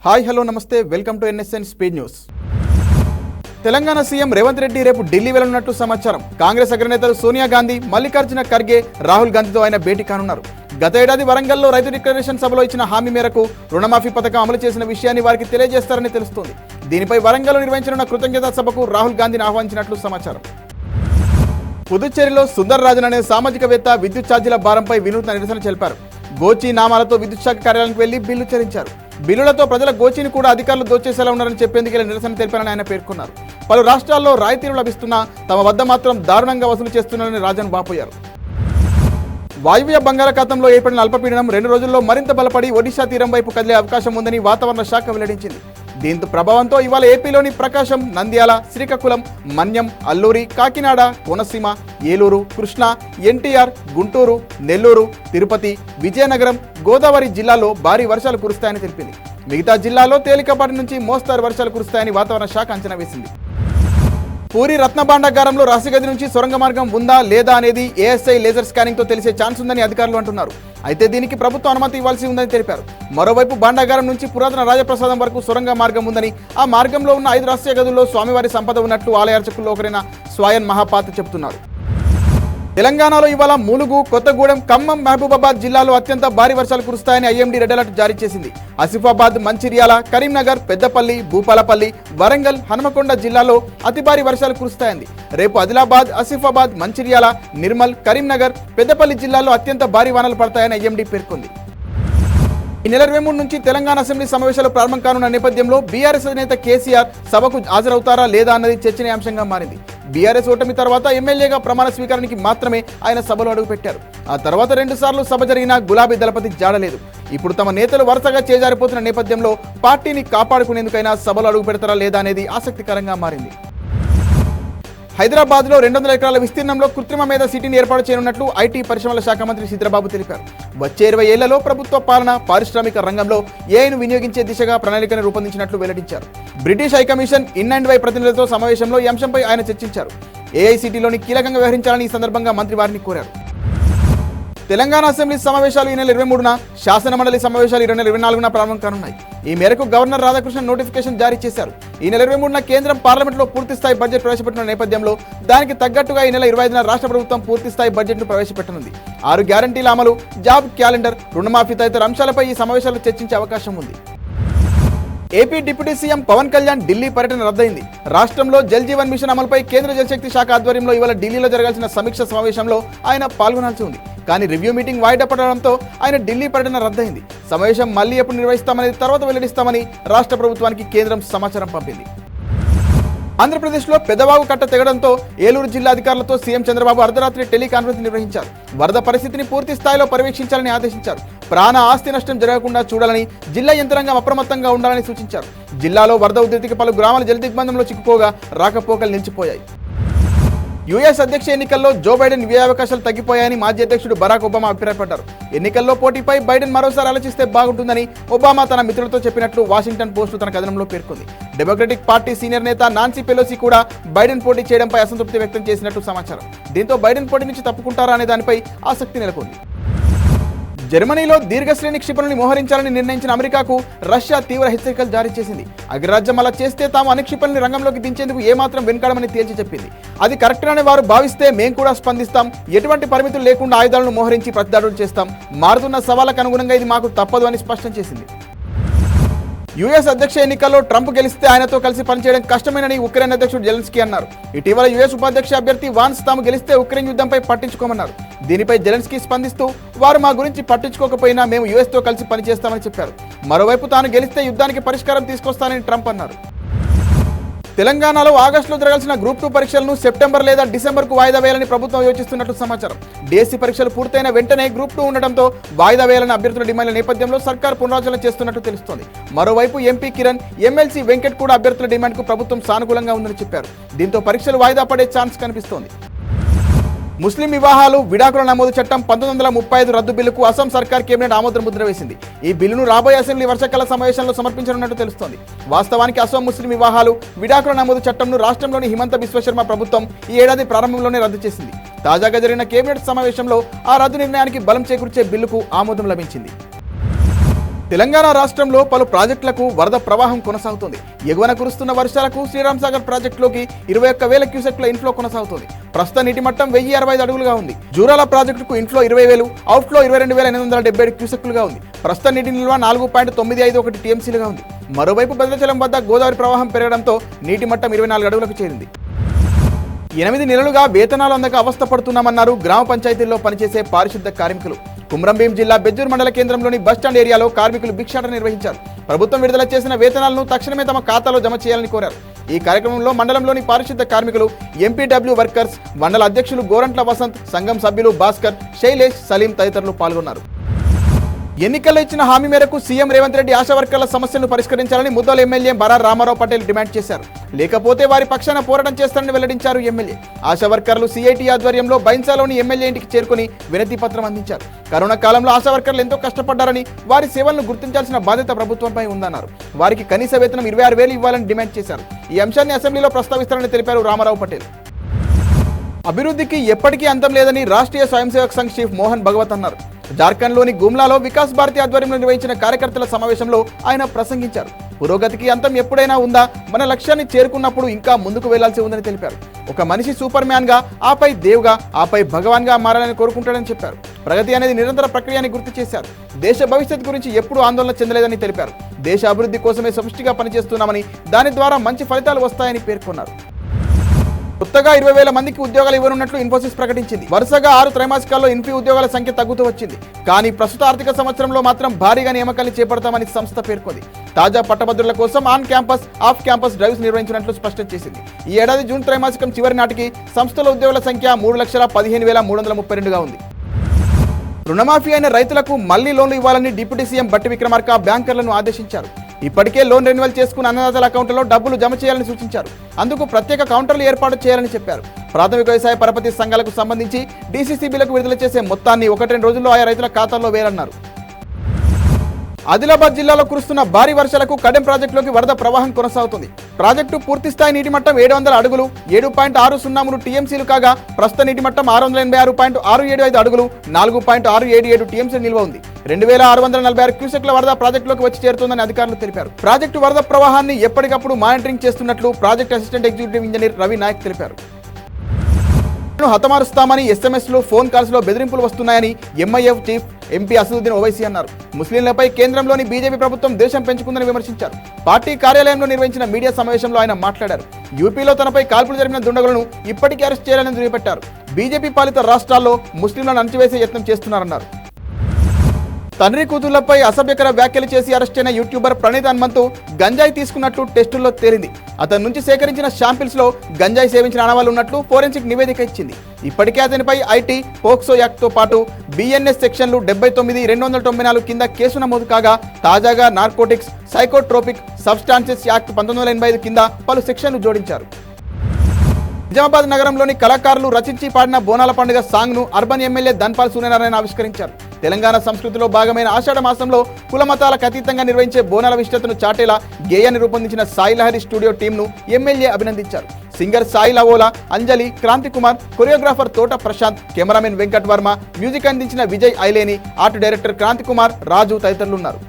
Hi hello నమస్తే welcome to NSN speed news. Telangana CM Revanth Reddy రేపు ఢిల్లీ వెళ్లనున్నట్టు సమాచారం. కాంగ్రెస్ అగ్రనేతలు సోనియా గాంధీ, మల్లికార్జున ఖర్గే, రాహుల్ గాంధీతో ఆయన భేటీ కానున్నారు. గత ఏడాది వరంగల్లో రైతు డిక్లరేషన్ సభలో ఇచ్చిన హామీ మేరకు రుణమాఫీ పథకం అమలు చేసిన విషయాన్ని వారికి తెలియజేస్తారని తెలుస్తోంది. దీనిపై వరంగల్లో నిర్వహించనున్న కృతజ్ఞతా సభకు రాహుల్ గాంధీని ఆహ్వానించినట్లు సమాచారం. పుదుచ్చేరిలో సుందర్ రాజన్ అనే సామాజికవేత్త విద్యుత్ ఛార్జీల భారంపై వినూత్న నిరసన తెలిపారు. గోచి నామాలతో విద్యుత్ శాఖ కార్యాలయానికి వెళ్లి బిల్లు చెల్లించారు. బిల్లులతో ప్రజల గోచిని కూడా అధికారులు దోచేసేలా ఉన్నారని చెప్పేందుకు నిరసన తెలిపారని ఆయన పేర్కొన్నారు. పలు రాష్ట్రాల్లో రాయితీలు లభిస్తున్నా తమ వద్ద మాత్రం దారుణంగా వసూలు చేస్తున్నారని రాజన్ వాపోయారు. వాయువ్య బంగాళాఖాతంలో ఏర్పడిన అల్పపీడనం 2 రోజుల్లో మరింత బలపడి ఒడిశా తీరం వైపు కదిలే అవకాశం ఉందని వాతావరణ శాఖ వెల్లడించింది. దీంతో ప్రభావంతో ఇవాళ ఏపీలోని ప్రకాశం, నంద్యాల, శ్రీకాకుళం, మన్యం, అల్లూరి, కాకినాడ, కోనసీమ, ఏలూరు, కృష్ణా, ఎన్టీఆర్, గుంటూరు, నెల్లూరు, తిరుపతి, విజయనగరం, గోదావరి జిల్లాల్లో భారీ వర్షాలు కురుస్తాయని తెలిపింది. మిగతా జిల్లాల్లో తేలికపాటి నుంచి మోస్తారు వర్షాలు కురుస్తాయని వాతావరణ శాఖ అంచనా వేసింది. పూరి రత్నభాండాగారంలో రహస్యగది నుంచి సొరంగ మార్గం ఉందా లేదా అనేది ఏఎస్ఐ లేజర్ స్కానింగ్తో తెలిసే ఛాన్స్ ఉందని అధికారులు అంటున్నారు. అయితే దీనికి ప్రభుత్వం అనుమతి ఇవ్వాల్సి ఉందని తెలిపారు. మరోవైపు భాండాగారం నుంచి పురాతన రాజప్రసాదం వరకు సొరంగ మార్గం ఉందని, ఆ మార్గంలో ఉన్న 5 రహస్య గదుల్లో స్వామివారి సంపద ఉన్నట్లు ఆలయ అర్చకుల్లో ఒకరైన స్వయన్ మహాపాత్ర చెబుతున్నారు. తెలంగాణలో ఇవాళ ములుగు, కొత్తగూడెం, ఖమ్మం, మహబూబాబాద్ జిల్లాలో అత్యంత భారీ వర్షాలు కురుస్తాయని ఐఎండీ రెడ్ అలర్ట్ జారీ చేసింది. ఆసిఫాబాద్, మంచిర్యాల, కరీంనగర్, పెద్దపల్లి, భూపాలపల్లి, వరంగల్, హనుమకొండ జిల్లాలో అతి భారీ వర్షాలు కురుస్తాయంది. రేపు ఆదిలాబాద్, ఆసిఫాబాద్, మంచిర్యాల, నిర్మల్, కరీంనగర్, పెద్దపల్లి జిల్లాల్లో అత్యంత భారీ వానలు పడతాయని ఐఎండీ పేర్కొంది. ఈ నెల 23 నుంచి తెలంగాణ అసెంబ్లీ సమావేశాలు ప్రారంభం కానున్న నేపథ్యంలో బీఆర్ఎస్ అధినేత కేసీఆర్ సభకు హాజరవుతారా లేదా అన్నది చర్చనీయాంశంగా మారింది. బీఆర్ఎస్ ఓటమి తర్వాత ఎమ్మెల్యేగా ప్రమాణ స్వీకారానికి మాత్రమే ఆయన సభలో అడుగుపెట్టారు. ఆ తర్వాత 2 సార్లు సభ జరిగినా గులాబీ దళపతి జాడలేదు. ఇప్పుడు తమ నేతలు వరుసగా చేజారిపోతున్న నేపథ్యంలో పార్టీని కాపాడుకునేందుకైనా సభలో అడుగు పెడతారా లేదా అనేది ఆసక్తికరంగా మారింది. హైదరాబాద్లో 200 ఎకరాల విస్తీర్ణంలో కృత్రిమ మేధ సిటీని ఏర్పాటు చేయనున్నట్లు ఐటీ పరిశ్రమల శాఖ మంత్రి శ్రీధర్బాబు తెలిపారు. వచ్చే 20 ఏళ్లలో ప్రభుత్వ పాలన, పారిశ్రామిక రంగంలో ఏఐను వినియోగించే దిశగా ప్రణాళికను రూపొందించినట్లు వెల్లడించారు. బ్రిటిష్ హైకమిషన్ ఇన్&వై ప్రతినిధులతో సమావేశంలో ఈ అంశంపై ఆయన చర్చించారు. ఏఐ సిటీలోని కీలకంగా వ్యవహరించాలని ఈ సందర్భంగా మంత్రి వారిని కోరారు. తెలంగాణ అసెంబ్లీ సమావేశాలు ఈ నెల 23న, శాసన మండలి సమావేశాలు ఈ నెల 24న ప్రారంభం కానున్నాయి. ఈ మేరకు గవర్నర్ రాధాకృష్ణన్ నోటిఫికేషన్ జారీ చేశారు. ఈ నెల 23న కేంద్రం పార్లమెంట్లో పూర్తిస్థాయి బడ్జెట్ ప్రవేశపెట్టిన నేపథ్యంలో దానికి తగ్గట్టుగా ఈ నెల 25న రాష్ట్ర ప్రభుత్వం పూర్తిస్థాయి బడ్జెట్ను ప్రవేశపెట్టనుంది. 6 గ్యారంటీల అమలు, జాబ్ క్యాలెండర్, రుణమాఫీ తదితర అంశాలపై ఈ సమావేశాల్లో చర్చించే అవకాశం ఉంది. AP deputy CM Pawan Kalyan Delhi పర్యటన రద్దయింది. రాష్ట్రంలో జల్ జీవన్ మిషన్ అమలుపై కేంద్ర జలశక్తి శాఖ ఆధ్వర్యంలో ఇవాళ ఢిల్లీలో జరగాల్సిన సమీక్ష సమావేశంలో ఆయన పాల్గొనాల్సి ఉంది. కానీ రివ్యూ మీటింగ్ వాయిదా పడడంతో ఆయన ఢిల్లీ పర్యటన రద్దయింది. సమావేశం మళ్లీ ఎప్పుడు నిర్వహిస్తామనేది తర్వాత వెల్లడిస్తామని రాష్ట్ర ప్రభుత్వానికి కేంద్రం సమాచారం పంపింది. ఆంధ్రప్రదేశ్లో పెదవాగు కట్ట తెగడంతో ఏలూరు జిల్లా అధికారులతో సీఎం చంద్రబాబు అర్ధరాత్రి టెలికాన్ఫరెన్స్ నిర్వహించారు. వరద పరిస్థితిని పూర్తి స్థాయిలో పర్యవేక్షించాలని ఆదేశించారు. ప్రాణ ఆస్తి నష్టం జరగకుండా చూడాలని, జిల్లా యంత్రాంగం అప్రమత్తంగా ఉండాలని సూచించారు. జిల్లాలో వరద ఉధృతికి పలు గ్రామాలు జలదిగ్బంధంలో చిక్కుకోగా రాకపోకలు నిలిచిపోయాయి. యుఎస్ అధ్యక్ష ఎన్నికల్లో జో బైడెన్ వ్యయావకాశాలు తగ్గిపోయాయని మాజీ అధ్యక్షుడు బరాక్ ఒబామా అభిప్రాయపడ్డారు. ఎన్నికల్లో పోటీపై బైడెన్ మరోసారి ఆలోచిస్తే బాగుంటుందని ఒబామా తన మిత్రులతో చెప్పినట్లు వాషింగ్టన్ పోస్టు తన కథనంలో పేర్కొంది. డెమోక్రటిక్ పార్టీ సీనియర్ నేత నాన్సీ పెలోసి కూడా బైడెన్ పోటీ చేయడంపై అసంతృప్తి వ్యక్తం చేసినట్టు సమాచారం. దీంతో బైడెన్ పోటీ నుంచి తప్పుకుంటారా అనే దానిపై ఆసక్తి నెలకొంది. జర్మనీలో దీర్ఘశ్రేణి క్షిపణుల్ని మోహరించాలని నిర్ణయించిన అమెరికాకు రష్యా తీవ్ర హెచ్చరికలు జారీ చేసింది. అగ్రరాజ్యం అలా చేస్తే తాము అన్ని క్షిపణుల్ని రంగంలోకి దించేందుకు ఏమాత్రం వెనుకాడమని తేల్చి చెప్పింది. అది కరెక్టేనని వారు భావిస్తే మేం కూడా స్పందిస్తాం. ఎటువంటి పరిమితులు లేకుండా ఆయుధాలను మోహరించి ప్రతిదాడులు చేస్తాం. మారుతున్న సవాళ్లకు అనుగుణంగా ఇది మాకు తప్పదు అని స్పష్టం చేసింది. యుఎస్ అధ్యక్ష ఎన్నికల్లో ట్రంప్ గెలిస్తే ఆయనతో కలిసి పనిచేయడం కష్టమేనని ఉక్రెయిన్ అధ్యక్షుడు జెలెన్స్కీ అన్నారు. ఇటీవల యుఎస్ ఉపాధ్యక్ష అభ్యర్థి వాన్స్ తాము గెలిస్తే ఉక్రెయిన్ యుద్ధంపై పట్టించుకోమన్నారు. దీనిపై జెలెన్స్కీ స్పందిస్తూ వారు మా గురించి పట్టించుకోకపోయినా మేము యుఎస్తో కలిసి పనిచేస్తామని చెప్పారు. మరోవైపు తాను గెలిస్తే యుద్ధానికి పరిష్కారం తీసుకొస్తానని ట్రంప్ అన్నారు. తెలంగాణలో ఆగస్టులో జరగాల్సిన గ్రూప్ 2 పరీక్షలను సెప్టెంబర్ లేదా డిసెంబర్కు వాయిదా వేయాలని ప్రభుత్వం యోచిస్తున్నట్లు సమాచారం. డిఎస్సీ పరీక్షలు పూర్తయిన వెంటనే గ్రూప్ 2 ఉండడంతో వాయిదా వేయాలని అభ్యర్థుల డిమాండ్ల నేపథ్యంలో సర్కార్ పునరాలోచన చేస్తున్నట్టు తెలుస్తోంది. మరోవైపు ఎంపీ కిరణ్, ఎమ్మెల్సీ వెంకట్ కూడా అభ్యర్థుల డిమాండ్కు ప్రభుత్వం సానుకూలంగా ఉందని చెప్పారు. దీంతో పరీక్షలు వాయిదా పడే ఛాన్స్ కనిపిస్తోంది. ముస్లిం వివాహాలు, విడాకుల నమోదు చట్టం 1935 రద్దు బిల్లుకు అస్సాం సర్కార్ కేబినెట్ ఆమోద ముద్ర వేసింది. ఈ బిల్లును రాబోయే అసెంబ్లీ వర్షాకాల సమావేశంలో సమర్పించనున్నట్టు తెలుస్తోంది. వాస్తవానికి అస్సాం ముస్లిం వివాహాలు, విడాకుల నమోదు చట్టంను రాష్ట్రంలోని హిమంత బిశ్వశర్మ ప్రభుత్వం ఈ ఏడాది ప్రారంభంలోనే రద్దు చేసింది. తాజాగా జరిగిన కేబినెట్ సమావేశంలో ఆ రద్దు నిర్ణయానికి బలం చేకూర్చే బిల్లుకు ఆమోదం లభించింది. తెలంగాణ రాష్ట్రంలో పలు ప్రాజెక్టులకు వరద ప్రవాహం కొనసాగుతోంది. ఎగువన కురుస్తున్న వర్షాలకు శ్రీరామ్ సాగర్ ప్రాజెక్టులోకి 21,000 క్యూసెక్ల ఇన్ఫ్లో కొనసాగుతోంది. ప్రస్తుత నీటి మట్టం 1065 అడుగులుగా ఉంది. జూరాల ప్రాజెక్టుకు ఇన్ఫ్లో 20,000, అవుట్ఫ్లో 22,877 క్యూసెక్లుగా ఉంది. ప్రస్తుత నీటి నిల్వ 4.951 టీఎంసీలుగా ఉంది. మరోవైపు భద్రాచలం వద్ద గోదావరి ప్రవాహం పెరగడంతో నీటి మట్టం 24 అడుగులకు చేరింది. 8 నెలలుగా వేతనాలు అందక అవస్థ పడుతున్నామన్నారు గ్రామ పంచాయతీల్లో పనిచేసే పారిశుద్ధ కార్మికులు. కుమ్రంభీం జిల్లా బెజ్జూర్ మండల కేంద్రంలోని బస్టాండ్ ఏరియాలో కార్మికులు భిక్షాటన నిర్వహించారు. ప్రభుత్వం విడుదల చేసిన వేతనాలను తక్షణమే తమ ఖాతాలో జమ చేయాలని కోరారు. ఈ కార్యక్రమంలో మండలంలోని పారిశుద్ధ కార్మికులు, ఎంపీడబ్ల్యూ వర్కర్స్, మండల అధ్యక్షులు గోరంట్ల వసంత్, సంఘం సభ్యులు భాస్కర్, శైలేష్, సలీం తదితరులు పాల్గొన్నారు. ఎన్నికల్లో ఇచ్చిన హామీ మేరకు సీఎం రేవంత్ రెడ్డి ఆశా వర్కర్ల సమస్యలను పరిష్కరించాలని ముద్దోల్ ఎమ్మెల్యే బరార్ రామారావు పటేల్ డిమాండ్ చేశారు. లేకపోతే వారి పక్షాన పోరాటం చేస్తారని వెల్లడించారు ఎమ్మెల్యే. ఆశా వర్కర్లు సిఐటి ఆధ్వర్యంలో బైన్సాలోని ఎమ్మెల్యే ఇంటికి చేరుకుని వినతి పత్రం అందించారు. కరోనా కాలంలో ఆశా వర్కర్లు ఎంతో కష్టపడ్డారని, వారి సేవలను గుర్తించాల్సిన బాధ్యత ప్రభుత్వంపై ఉందన్నారు. వారికి కనీస వేతనం 26,000 ఇవ్వాలని డిమాండ్ చేశారు. ఈ అంశాన్ని అసెంబ్లీలో ప్రస్తావిస్తారని తెలిపారు రామారావు పటేల్. అభివృద్ధికి ఎప్పటికీ అంతం లేదని రాష్ట్రీయ స్వయం సేవక్ సంఘ్ చీఫ్ మోహన్ భగవత్ అన్నారు. జార్ఖండ్లోని గుమ్లాలో వికాస్ భారతి ఆధ్వర్యంలో నిర్వహించిన కార్యకర్తల సమావేశంలో ఆయన ప్రసంగించారు. పురోగతికి అంతం ఎప్పుడైనా ఉందా? మన లక్ష్యాన్ని చేరుకున్నప్పుడు ఇంకా ముందుకు వెళ్లాల్సి ఉందని తెలిపారు. ఒక మనిషి సూపర్ మ్యాన్ గా, ఆపై దేవుగా, ఆపై భగవాన్ గా మారాలని కోరుకుంటాడని చెప్పారు. ప్రగతి అనేది నిరంతర ప్రక్రియ అని గుర్తు చేశారు. దేశ భవిష్యత్తు గురించి ఎప్పుడూ ఆందోళన చెందలేదని తెలిపారు. దేశ అభివృద్ధి కోసమే సమిష్టిగా పనిచేస్తున్నామని, దాని ద్వారా మంచి ఫలితాలు వస్తాయని పేర్కొన్నారు. కొత్తగా 20,000 మందికి ఉద్యోగాలు ఇవ్వనున్నట్లు ఇన్ఫోసిస్ ప్రకటించింది. వరుసగా 6 త్రైమాసికాల్లో ఇన్ఫీ ఉద్యోగాల సంఖ్య తగ్గుతూ వచ్చింది. కానీ ప్రస్తుత ఆర్థిక సంవత్సరంలో మాత్రం భారీగా నియామకాలు చేపడతామని సంస్థ పేర్కొంది. తాజా పట్టభద్రుల కోసం on campus, off campus drives నిర్వహించినట్లు స్పష్టం చేసింది. ఈ ఏడాది జూన్ త్రైమాసికం చివరి నాటికి సంస్థల ఉద్యోగుల సంఖ్య 3,15,332గా ఉంది. రుణమాఫీ అయిన రైతులకు మళ్లీ లోన్లు ఇవ్వాలని డిప్యూటీ సీఎం బట్టి విక్రమార్క బ్యాంకర్లను ఆదేశించారు. ఇప్పటికే లోన్ రెన్యువల్ చేసుకున్న అన్నదాతల అకౌంట్లలో డబ్బులు జమ చేయాలని సూచించారు. అందుకు ప్రత్యేక కౌంటర్లు ఏర్పాటు చేయాలని చెప్పారు. ప్రాథమిక వ్యవసాయ పరపతి సంఘాలకు సంబంధించి డీసీసీబీలకు విడుదల చేసే మొత్తాన్ని 1-2 రోజుల్లో ఆయా రైతుల ఖాతాల్లో వేయాలన్నారు. ఆదిలాబాద్ జిల్లాలో కురుస్తున్న భారీ వర్షాలకు కడెం ప్రాజెక్టులోకి వరద ప్రవాహం కొనసాగుతుంది. ప్రాజెక్టు పూర్తిస్థాయి నీటి మట్టం 700 అడుగులు 7.603 టీఎంసీలు కాగా ప్రస్తుత నీటి మట్టం 686.675 అడుగులు 4.677 టీఎంసీ నిల్వ ఉంది. 2,646 క్యూసెక్ల వరద ప్రాజెక్టులోకి వచ్చి చేరుతోందని అధికారులు తెలిపారు. ప్రాజెక్టు వరద ప్రవాహాన్ని ఎప్పటికప్పుడు మానిటరింగ్ చేస్తున్నట్లు project assistant executive engineer Ravi Naik తెలిపారు. హతమారుస్తామని ఎస్ఎంఎస్లు, ఫోన్ కాల్స్లో బెదిరింపులు వస్తున్నాయని MIF chief MP Asaduddin Owaisi అన్నారు. ముస్లింలపై కేంద్రంలోని బీజేపీ ప్రభుత్వం దేశం పెంచుకుందని విమర్శించారు. పార్టీ కార్యాలయంలో నిర్వహించిన మీడియా సమావేశంలో ఆయన మాట్లాడారు. యూపీలో తనపై కాల్పులు జరిపిన దుండగులను ఇప్పటికీ అరెస్ట్ చేయాలని దుయ్యబట్టారు. బీజేపీ పాలిత రాష్ట్రాల్లో ముస్లింలను అణచివేసే యత్నం చేస్తున్నారన్నారు. తండ్రి కూతుళ్లపై అసభ్యకర వ్యాఖ్యలు చేసి అరెస్ట్ అయిన యూట్యూబర్ ప్రణీత్ హనుమంతు గంజాయి తీసుకున్నట్లు టెస్టుల్లో తేలింది. అతని నుంచి సేకరించిన శాంపిల్స్ లో గంజాయి సేవించిన ఆనవాళ్లు ఉన్నట్లు ఫోరెన్సిక్ నివేదిక ఇచ్చింది. ఇప్పటికే అతనిపై ఐటీ, పోక్సో యాక్ట్ తో పాటు బిఎన్ఎస్ సెక్షన్లు 79, 294 కింద కేసు నమోదు కాగా తాజాగా నార్కోటిక్స్, సైకోట్రోపిక్ సబ్స్టాన్సెస్ యాక్ట్ 1985 కింద పలు సెక్షన్లు జోడించారు. నిజామాబాద్ నగరంలోని కళాకారులు రచించి పాడిన బోనాల పండుగ సాంగ్ ను అర్బన్ ఎమ్మెల్యే ధన్పాల్ సూర్యనారాయణ ఆవిష్కరించారు. తెలంగాణ సంస్కృతిలో భాగమైన ఆషాఢ మాసంలో కుల మతాలకు అతీతంగా నిర్వహించే బోనాల విశిష్టతను చాటేలా గేయాన్ని రూపొందించిన సాయి లహరి స్టూడియో టీంను ఎమ్మెల్యే అభినందించారు. సింగర్ సాయి లవోలా, అంజలి, క్రాంతి కుమార్, కొరియోగ్రాఫర్ తోట ప్రశాంత్, కెమెరామెన్ వెంకట్ వర్మ, మ్యూజిక్ అందించిన విజయ్ ఐలేని, ఆర్ట్ డైరెక్టర్ క్రాంతి కుమార్, రాజు తదితరులున్నారు.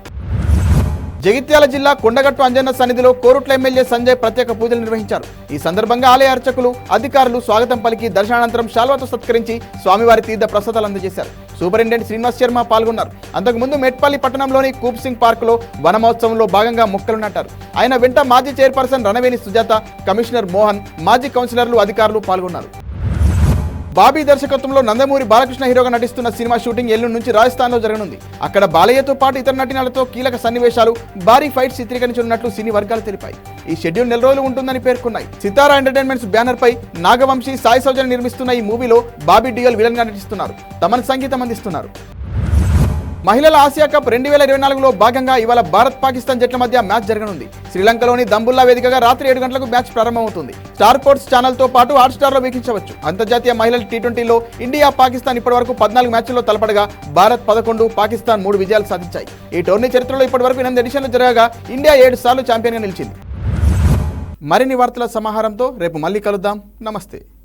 జగిత్యాల జిల్లా కొండగట్టు అంజన్న సన్నిధిలో కోరుట్ల ఎమ్మెల్యే సంజయ్ ప్రత్యేక పూజలు నిర్వహించారు. ఈ సందర్భంగా ఆలయ అర్చకులు, అధికారులు స్వాగతం పలికి దర్శనానంతరం శాల్వాతో సత్కరించి స్వామివారి తీర్థ ప్రసాదాలు అందజేశారు. సూపరింటెండెంట్ శ్రీనివాస్ శర్మ పాల్గొన్నారు. అంతకుముందు మెట్పల్లి పట్టణంలోని కూప్ సింగ్ పార్కులో వనమహోత్సవంలో భాగంగా మొక్కలు నాటారు. ఆయన వెంట మాజీ చైర్పర్సన్ రణవేణి సుజాత, కమిషనర్ మోహన్, మాజీ కౌన్సిలర్లు, అధికారులు పాల్గొన్నారు. బాబీ దర్శకత్వంలో నందమూరి బాలకృష్ణ హీరోగా నటిస్తున్న సినిమా షూటింగ్ ఎల్లుండి నుంచి రాజస్థాన్లో జరగనుంది. అక్కడ బాలయ్యతో పాటు ఇతర నటీనటులతో కీలక సన్నివేశాలు, భారీ ఫైట్స్ చిత్రీకరించనున్నట్లు సినీ వర్గాలు తెలిపాయి. ఈ షెడ్యూల్ 4 రోజులు ఉంటుందని పేర్కొన్నాయి. సితారా ఎంటర్టైన్మెంట్స్ బ్యానర్ పై నాగవంశీ, సాయి సౌజన్య నిర్మిస్తున్న ఈ మూవీలో బాబీ డియోల్ విలన్ గా నటిస్తున్నారు. తమన్ సంగీతం అందిస్తున్నారు. మహిళల ఆసియా కప్ 2024లో భాగంగా ఇవాళ భారత్ పాకిస్తాన్ జట్ల మధ్య మ్యాచ్ జరగనుంది. శ్రీలంకలోని దంబుల్లా వేదికగా రాత్రి 7 గంటలకు మ్యాచ్ ప్రారంభమవుతుంది. స్టార్ స్పోర్ట్స్ ఛానల్ తో పాటు హాట్స్టార్ లో వీక్షించవచ్చు. అంతర్జాతీయ మహిళల టీ20లో ఇండియా, పాకిస్తాన్ ఇప్పటివరకు 14 మ్యాచ్ల్లో తలపడగా భారత్ 11, పాకిస్తాన్ 3 విజయాలు సాధించాయి. ఈ టోర్నీ చరిత్రలో ఇప్పటివరకు 8 ఎడిషన్లు జరగగా ఇండియా 7 సార్లు ఛాంపియన్ గా నిలిచింది. మరిన్ని వార్తల సమాహారంతో రేపు మళ్ళీ కలుద్దాం. నమస్తే.